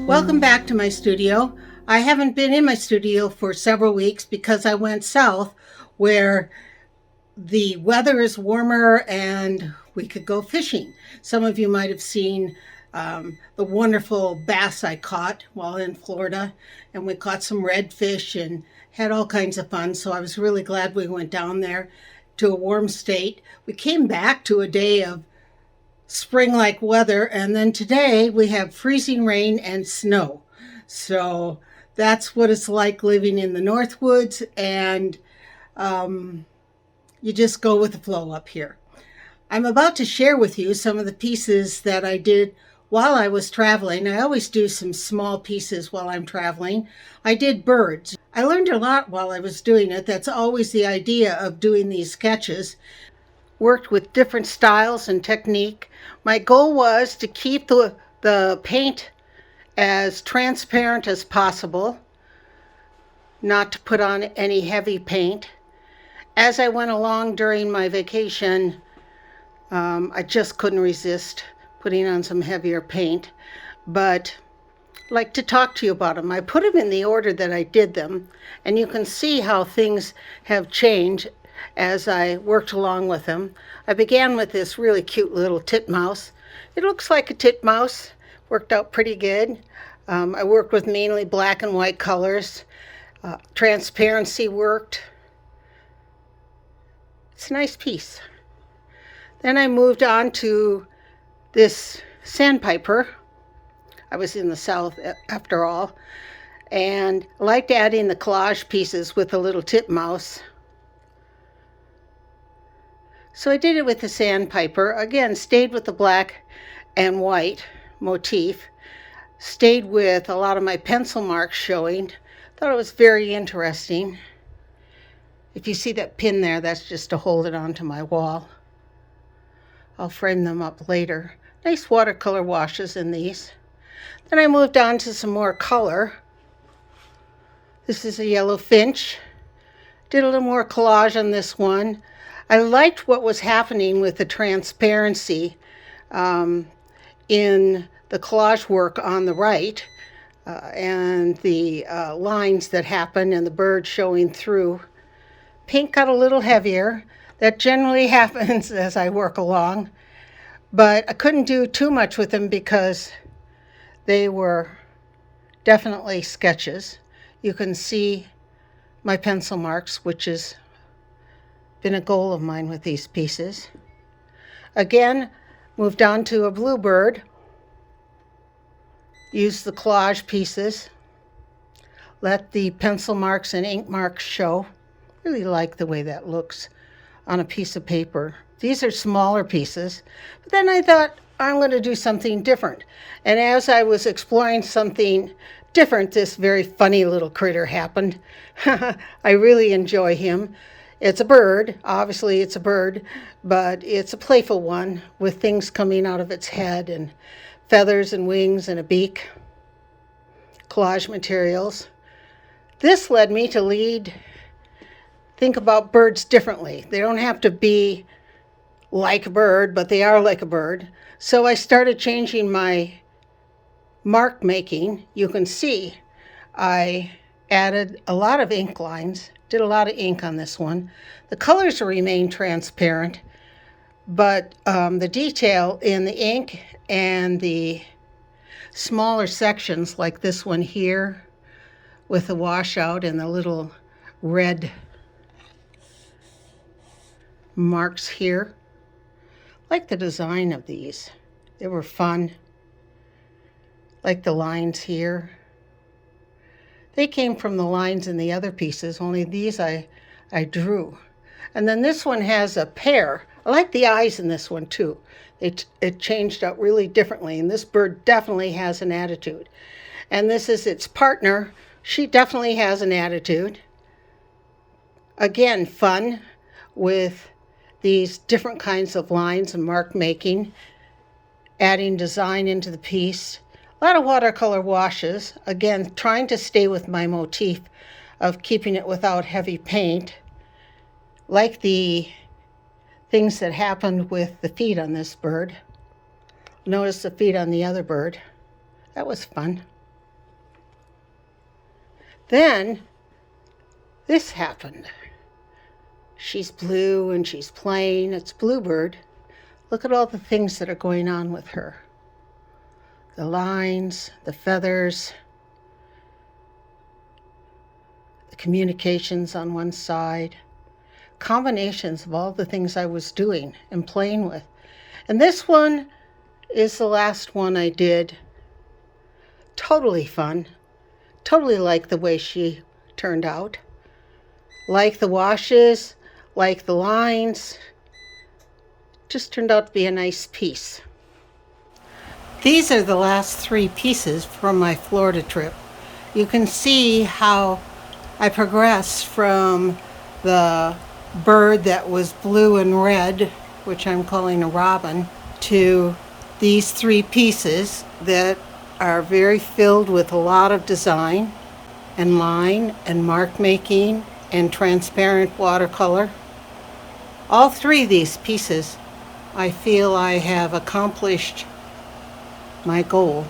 Welcome back to my studio. I haven't been in my studio for several weeks because I went south where the weather is warmer and we could go fishing. Some of you might have seen the wonderful bass I caught while in Florida, and we caught some redfish and had all kinds of fun. So I was really glad we went down there to a warm state. We came back to a day of spring like weather, and then today we have freezing rain and snow. So that's what it's like living in the Northwoods, and you just go with the flow up here. I'm about to share with you some of the pieces that I did while I was traveling. I always do some small pieces while I'm traveling. I did birds. I learned a lot while I was doing it. That's always the idea of doing these sketches. Worked with different styles and technique. My goal was to keep the paint as transparent as possible, not to put on any heavy paint. As I went along during my vacation, I just couldn't resist putting on some heavier paint, but I'd like to talk to you about them. I put them in the order that I did them, and you can see how things have changed as I worked along with them. I began with this really cute little titmouse. It looks like a titmouse, worked out pretty good. I worked with mainly black and white colors. Transparency worked. It's a nice piece. Then I moved on to this Sandpiper. I was in the South after all, and I liked adding the collage pieces with the little titmouse. So I did it with the Sandpiper. Again, stayed with the black and white motif. Stayed with a lot of my pencil marks showing. Thought it was very interesting. If you see that pin there, that's just to hold it onto my wall. I'll frame them up later. Nice watercolor washes in these. Then I moved on to some more color. This is a yellow Finch. Did a little more collage on this one. I liked what was happening with the transparency in the collage work on the right and the lines that happen and the bird showing through. Pink got a little heavier. That generally happens as I work along, but I couldn't do too much with them because they were definitely sketches. You can see my pencil marks, which has been a goal of mine with these pieces. Again, moved on to a bluebird. Used the collage pieces. Let the pencil marks and ink marks show. Really like the way that looks on a piece of paper. These are smaller pieces, but then I thought I'm going to do something different. And as I was exploring something different, this very funny little critter happened. I really enjoy him. It's a bird. Obviously, it's a bird, but it's a playful one with things coming out of its head and feathers and wings and a beak. Collage materials. This led me to think about birds differently. They don't have to be like a bird, but they are like a bird. So I started changing my mark making. You can see I added a lot of ink lines, did a lot of ink on this one. The colors remain transparent, but the detail in the ink and the smaller sections like this one here with the washout and the little red marks here. Like the design of these. They were fun. Like the lines here. They came from the lines in the other pieces, only these I drew. And then this one has a pair. I like the eyes in this one too. It changed out really differently, and this bird definitely has an attitude. And this is its partner. She definitely has an attitude. Again, fun with these different kinds of lines and mark making, adding design into the piece. A lot of watercolor washes, again, trying to stay with my motif of keeping it without heavy paint, like the things that happened with the feet on this bird. Notice the feet on the other bird. That was fun. Then this happened. She's blue and she's playing. It's Bluebird. Look at all the things that are going on with her. The lines, the feathers, the communications on one side. Combinations of all the things I was doing and playing with. And this one is the last one I did. Totally fun. Totally like the way she turned out. Like the washes, like the lines. Just turned out to be a nice piece. These are the last 3 pieces from my Florida trip. You can see how I progressed from the bird that was blue and red, which I'm calling a robin, to these 3 pieces that are very filled with a lot of design and line and mark making and transparent watercolor. All 3 of these pieces, I feel I have accomplished my goal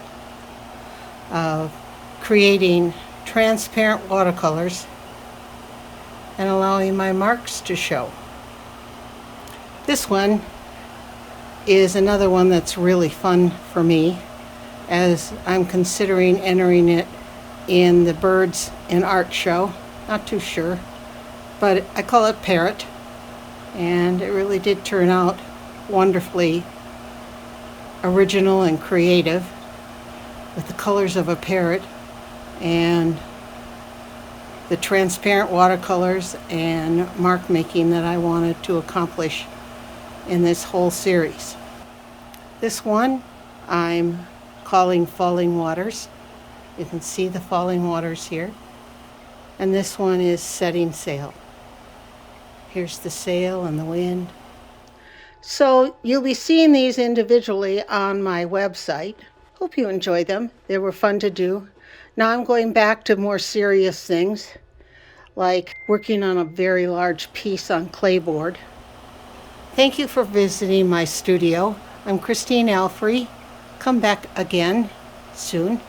of creating transparent watercolors and allowing my marks to show. This one is another one that's really fun for me, as I'm considering entering it in the Birds in Art show. Not too sure, but I call it Parrot, and it really did turn out wonderfully original and creative with the colors of a parrot and the transparent watercolors and mark making that I wanted to accomplish in this whole series. This one I'm calling Falling Waters. You can see the falling waters here. And this one is Setting Sail. Here's the sail and the wind. So you'll be seeing these individually on my website. Hope you enjoy them. They were fun to do. Now I'm going back to more serious things, like working on a very large piece on clayboard. Thank you for visiting my studio. I'm Christine Alfrey. Come back again soon.